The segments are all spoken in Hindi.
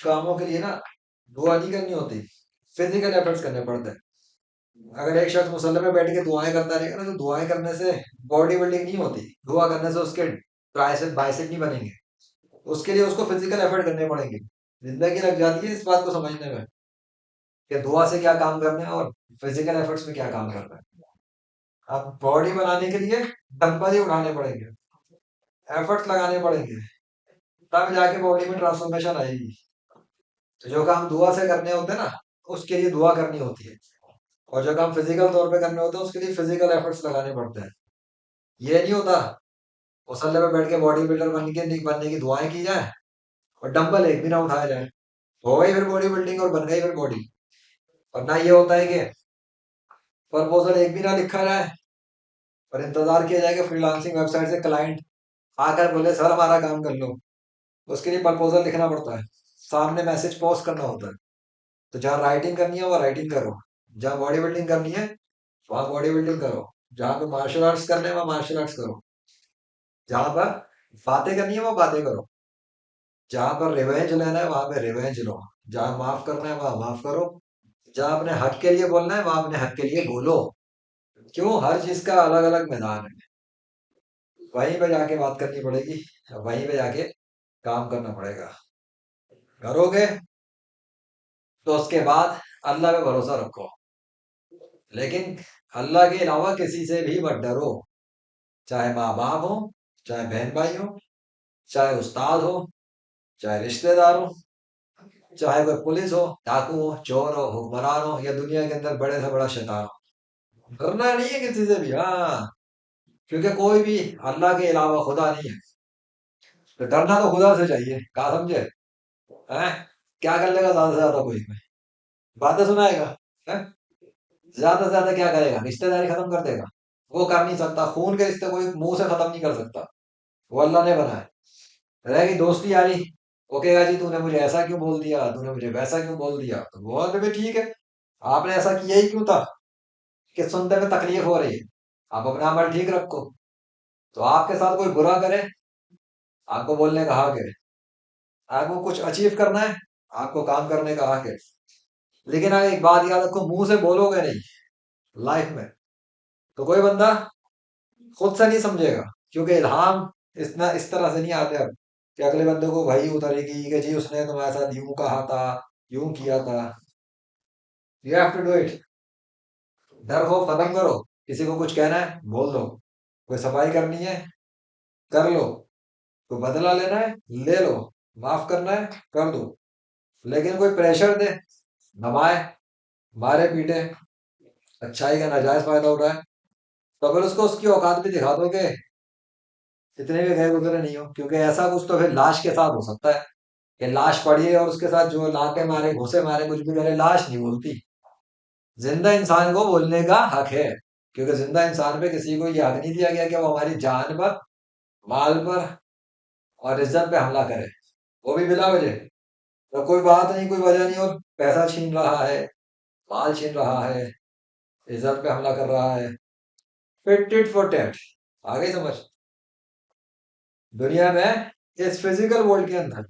कामों के लिए ना दुआ नहीं करनी होती, फिजिकल एफर्ट्स करने पड़ते हैं। अगर एक शख्स मुसल्ले पे बैठ के दुआएं करता रहेगा ना, तो दुआएं करने से बॉडी बिल्डिंग नहीं होती। दुआ करने से उसके ट्राइसेप बाइसेप नहीं बनेंगे। उसके लिए उसको फिजिकल एफर्ट करने पड़ेंगे। जिंदगी लग जाती है इस बात को समझने में कि दुआ से क्या काम करना है और फिजिकल एफर्ट्स में क्या काम करना है। अब बॉडी बनाने के लिए डंबल ही उठाने पड़ेंगे, एफर्ट्स लगाने पड़ेंगे, तब जाके बॉडी में ट्रांसफॉर्मेशन आएगी। तो जो काम दुआ से करने होते हैं ना, उसके लिए दुआ करनी होती है। और जो काम फिजिकल तौर पे करने होते हैं उसके लिए फिजिकल एफर्ट्स लगाने पड़ते हैं। ये नहीं होता मुसल्ले पे बैठ के बॉडी बिल्डर बनने की दुआएं की जाए और डंबल एक भी ना उठाया जाए। हो गई फिर बॉडी बिल्डिंग और बन गई फिर बॉडी। और ना ये होता है कि प्रपोजल एक भी ना लिखा जाए और इंतजार किया जाए कि फ्रीलांसिंग वेबसाइट से क्लाइंट आकर बोले सर हमारा काम कर लो। उसके लिए प्रपोजल लिखना पड़ता है, सामने मैसेज पोस्ट करना होता है। तो जहाँ राइटिंग करनी है वो राइटिंग करो, जहाँ बॉडी बिल्डिंग करनी है वहां बॉडी बिल्डिंग करो, जहाँ पे मार्शल आर्ट्स करने हैं वहाँ मार्शल आर्ट्स करो, जहाँ पर बातें करनी है वो बातें करो, जहाँ पर रिवेंज लेना है वहां पे रिवेंज लो, जहाँ माफ करना है वहां माफ करो, जहाँ अपने हक के लिए बोलना है वहां अपने हक के लिए बोलो। क्यों, हर चीज का अलग अलग मैदान है। वहीं पे जाके बात करनी पड़ेगी, वहीं पे जाके काम करना पड़ेगा। करोगे तो उसके बाद अल्लाह पे भरोसा रखो, लेकिन अल्लाह के अलावा किसी से भी मत डरो। चाहे माँ बाप हो, चाहे बहन भाई हो, चाहे उस्ताद हो, चाहे रिश्तेदार हो, चाहे कोई पुलिस हो, डाकू हो, चोर हो, हुक्मरान हो, या दुनिया के अंदर बड़े से बड़ा शैतान हो। डरना नहीं है किसी से भी, हाँ। क्योंकि कोई भी अल्लाह के अलावा खुदा नहीं है। तो डरना तो खुदा से चाहिए, कहा समझे? हैं? क्या कर लेगा ज्यादा से ज्यादा कोई? बातें सुनाएगा? हैं? ज्यादा से ज्यादा क्या करेगा? रिश्तेदारी खत्म कर देगा? वो कर नहीं सकता। खून के रिश्ते कोई मुंह से खत्म नहीं कर सकता, वो अल्लाह ने बनाए। रहेगी दोस्ती यारी, वो कहेगा जी तूने मुझे ऐसा क्यों बोल दिया, तूने मुझे वैसा क्यों बोल दिया, तो वो बोले भी ठीक है, आपने ऐसा किया ही क्यों था कि सुनते में तकलीफ हो रही है। आप अपना अमल ठीक रखो। तो आपके साथ कोई बुरा करे, आपको बोलने का हक है। आपको कुछ अचीव करना है, आपको काम करने का हक है। लेकिन आप एक बात याद रखो, मुंह से बोलोगे नहीं लाइफ में, तो कोई बंदा खुद से नहीं समझेगा। क्योंकि इल्हाम इस तरह से नहीं आते अब कि अगले बंदे को वही उतरेगी कि जी उसने तुम्हारे साथ यूं कहा था, यूं किया था। You have to do it. डर खौफ खत्म करो। किसी को कुछ कहना है बोल दो, कोई सफाई करनी है कर लो, कोई बदला लेना है ले लो, माफ करना है कर दो। लेकिन कोई प्रेशर दे, दबाए, मारे पीटे, अच्छाई का नाजायज फायदा उठाए, तो फिर उसको उसकी औकात भी दिखा दोगे, इतने भी गए गुजरे नहीं हो। क्योंकि ऐसा कुछ तो फिर लाश के साथ हो सकता है कि लाश पड़ी है और उसके साथ जो लाके मारे घुसे मारे कुछ भी करे, लाश नहीं बोलती। जिंदा इंसान को बोलने का हक है, क्योंकि जिंदा इंसान पे किसी को यह हक नहीं दिया गया कि वो हमारी जान पर, माल पर और इज्जत पे हमला करे, वो भी बिला वजह। तो कोई बात नहीं, कोई वजह नहीं, और पैसा छीन रहा है, माल छीन रहा है, इज्जत पे हमला कर रहा है, फिर टिट फॉर टैट। आ गई समझ? दुनिया में इस फिजिकल वर्ल्ड के अंदर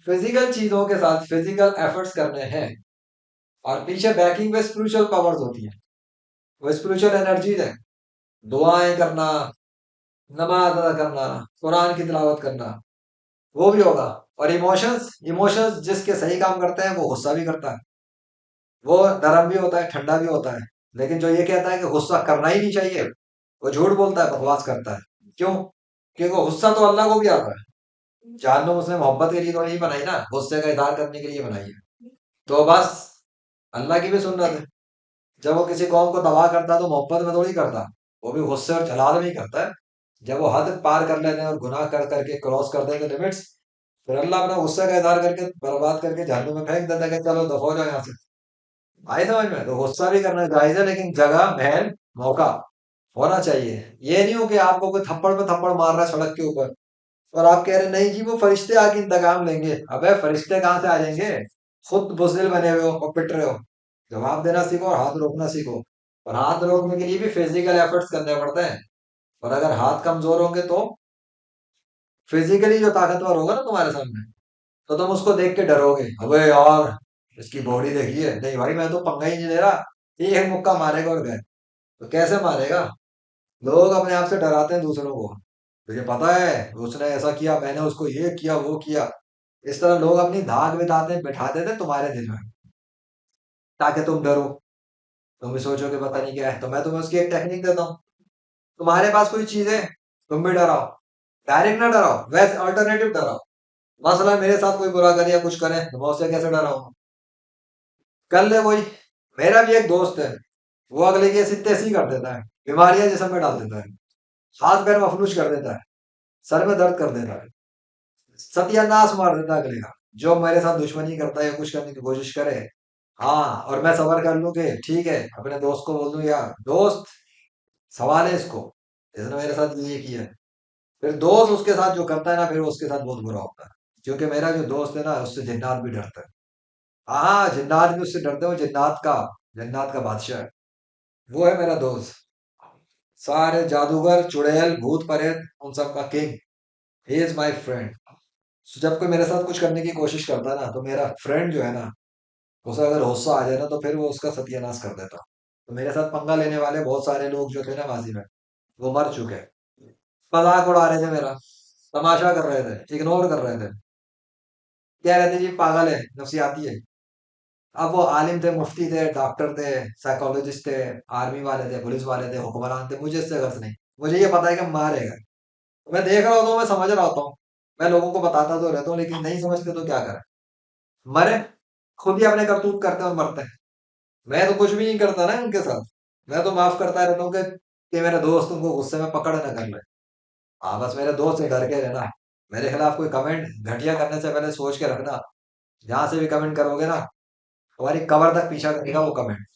फिजिकल चीजों के साथ फिजिकल एफर्ट्स करने हैं, और पीछे बैकिंग में स्पिरिचुअल पावर्स होती है, वो स्पिरिचुअल एनर्जीज है। दुआएं करना, नमाज अदा करना, कुरान की तिलावत करना, वो भी होगा। और इमोशंस, इमोशंस जिसके सही काम करते हैं वो गुस्सा भी करता है, वो नरम भी होता है ठंडा भी होता है। लेकिन जो ये कहता है कि गुस्सा करना ही नहीं चाहिए, वो झूठ बोलता है, बकवास करता है। क्यों? क्योंकि गुस्सा तो अल्लाह को भी आता है। जानना उसने मोहब्बत के लिए तो नहीं बनाई ना, गुस्से का इजहार करने के लिए बनाई है। तो बस अल्लाह की भी सुन्नत है, जब वो किसी कौम को तबाह करता है तो मोहब्बत में थोड़ी करता, वो भी गुस्से और जलाल में ही करता है। जब वो हद पार कर लेते हैं और गुनाह कर करके क्रॉस कर देंगे लिमिट्स, फिर अल्लाह अपना गुस्से का इजहार करके बर्बाद करके जहन्नुम में फेंक देता है कि चलो दफा हो जाओ यहाँ से। आई समझ में? तो गुस्सा भी करना जायज है, लेकिन जगह महल मौका होना चाहिए। ये नहीं हो कि आपको कोई थप्पड़ पे थप्पड़ मार रहा है सड़क के ऊपर और आप कह रहे नहीं जी वो फरिश्ते आके इंतकाम लेंगे। अबे फरिश्ते कहाँ से आ जाएंगे? खुद बुजदिल बने हुए हो और पिट रहे हो। जवाब देना सीखो और हाथ रोकना सीखो। और हाथ रोकने के लिए भी फिजिकल एफर्ट्स करने पड़ते हैं। और अगर हाथ कमजोर होंगे तो फिजिकली जो ताकतवर होगा ना तुम्हारे सामने, तो तुम उसको देख के डरोगे, अबे यार इसकी बॉडी देखी है, नहीं भाई मैं तो पंगा ही नहीं ले रहा, एक मुक्का मारेगा और गए। तो कैसे मारेगा? लोग अपने आप से डराते हैं दूसरों को, तुझे पता है उसने ऐसा किया, मैंने उसको ये किया वो किया। इस तरह लोग अपनी धाक बिठाते बिठा देते हैं तुम्हारे दिल में, ताकि तुम डरो, तुम भी सोचो कि पता नहीं क्या है। तो मैं तुम्हें उसकी एक टेक्निक देता हूँ। तुम्हारे पास कोई चीज है, तुम भी डराओ, डायरेक्ट ना डराओ, वैसे अल्टरनेटिव डराओ। मसला मेरे साथ कोई बुरा करे या कुछ करे तो मैं उससे कैसे डराऊंगा? कर ले कोई। मेरा भी एक दोस्त है, वो अगले की ऐसी तैसी कर देता है, बीमारियां जिसम में डाल देता है, हाथ पैर मफलूज कर देता है, सर में दर्द कर देता है, सत्यानाश मार देता है अगले का। जो मेरे साथ दुश्मनी करता है या कुछ करने की कोशिश करे, हाँ, और मैं सबर कर लूं कि ठीक है, अपने दोस्त को बोल दूं यार दोस्त, सवाल है इसको, इसने मेरे साथ ये किया है। फिर दोस्त उसके साथ जो करता है ना, फिर उसके साथ बहुत बुरा होता है। क्योंकि मेरा जो दोस्त है ना, उससे जिन्नात भी डरता है। हाँ, जिन्नात भी उससे डरते हैं, वो जिन्नात का बादशाह है। वो है मेरा दोस्त। सारे जादूगर चुड़ैल भूत प्रेत उन सब का king, he is my friend. जब कोई मेरे साथ कुछ करने की कोशिश करता है ना, तो मेरा फ्रेंड जो है ना, उसे अगर गुस्सा आ जाए ना, तो फिर वो उसका सत्यानाश कर देता। तो मेरे साथ पंगा लेने वाले बहुत सारे लोग जो थे ना माजी में, वो मर चुके हैं। मजाक उड़ा रहे थे मेरा, तमाशा कर रहे थे, इग्नोर कर रहे थे, कह रहे थे जी पागल है, नफसियाती है। अब वो आलिम थे, मुफ्ती थे, डॉक्टर थे, साइकोलॉजिस्ट थे, आर्मी वाले थे, पुलिस वाले थे, हुक्मरान थे, मुझे इससे गर्ज नहीं। मुझे ये पता है कि मारेगा। मैं देख रहा होता हूँ, मैं समझ रहा होता हूँ, मैं लोगों को बताता तो रहता हूँ, लेकिन नहीं समझते तो क्या करें। मरे, खुद ही अपने करतूत करते हैं और मरते हैं। मैं तो कुछ भी नहीं करता ना उनके साथ, मैं तो माफ करता रहता हूँ कि मेरे दोस्त उनको गुस्से में पकड़ ना कर ले। हाँ, बस मेरे दोस्त से डर के रहना। मेरे खिलाफ कोई कमेंट घटिया करने से पहले सोच के रखना, जहां से भी कमेंट करोगे ना, तुम्हारी कबर तक पीछा करेगा वो कमेंट।